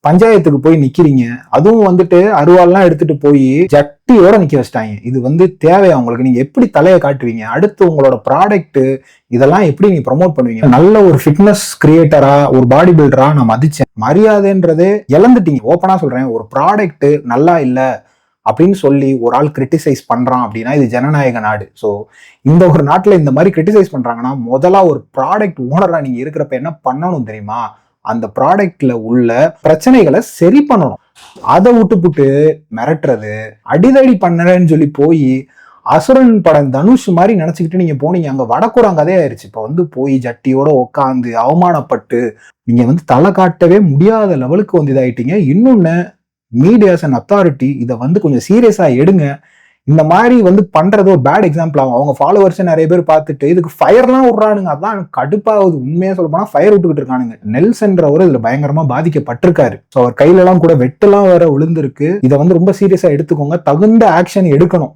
பஞ்சாயத்துக்கு போய் நிக்கிறீங்க, அதுவும் வந்துட்டு அருவாள்லாம் எடுத்துட்டு போய் ஜட்டியோட நிக்க வச்சிட்டாங்க. இது வந்து தேவையா உங்களுக்கு? நீங்க எப்படி தலையை காட்டுவீங்க? அடுத்து உங்களோட ப்ராடக்ட் இதெல்லாம் எப்படி நீங்க ப்ரமோட் பண்ணுவீங்க? நல்ல ஒரு ஃபிட்னஸ் கிரியேட்டரா, ஒரு பாடி பில்டரா நான் மதிச்சேன். மரியாதைன்றதே இழந்துட்டீங்க. ஓப்பனா சொல்றேன், ஒரு ப்ராடக்ட் நல்லா இல்ல அப்படின்னு சொல்லி ஒரு ஆள் கிரிட்டிசைஸ் பண்றான் அப்படின்னா இது ஜனநாயக நாடு. ஸோ இந்த ஒரு நாட்டுல இந்த மாதிரி கிரிட்டிசைஸ் பண்றாங்கன்னா முதல்ல ஒரு ப்ராடக்ட் ஓனரா நீங்க இருக்கிறப்ப என்ன பண்ணணும் தெரியுமா? அந்த ப்ராடக்ட்ல உள்ள பிரச்சனைகளை சரி பண்ணணும். அதை விட்டுப்புட்டு மிரட்டுறது, அடிதடி பண்ணலன்னு சொல்லி போய் அசுரன் படம் தனுஷ் மாதிரி நினைச்சுக்கிட்டு நீங்க போனீங்க, அங்க வடக்குறாங்க கதையாயிருச்சு. இப்ப வந்து போய் ஜட்டியோட உட்காந்து அவமானப்பட்டு நீங்க வந்து தலை காட்டவே முடியாத லெவலுக்கு வந்து இதாயிட்டீங்க. இன்னொன்னு, மீடியாஸ் அண்ட் அத்தாரிட்டி இதை வந்து கொஞ்சம் சீரியஸா எடுங்க. இந்த மாதிரி வந்து பண்றது ஒரு பேட் எக்ஸாம்பிள் ஆகும். அவங்க ஃபாலோவர்ஸ் நிறைய பேர் பார்த்துட்டு இதுக்கு ஃபயர்லாம் விடுறானுங்க. அதான் கடுப்பாகுது. உண்மையா சொல்ல போனா ஃபயர் விட்டுக்கிட்டு இருக்கானுங்க. நெல்சன்றவர் இதுல பயங்கரமா பாதிக்கப்பட்டிருக்காரு. ஸோ அவர் கையில எல்லாம் கூட வெட்டெல்லாம் வேற விழுந்திருக்கு. இதை வந்து ரொம்ப சீரியஸா எடுத்துக்கோங்க. தகுந்த ஆக்ஷன் எடுக்கணும்.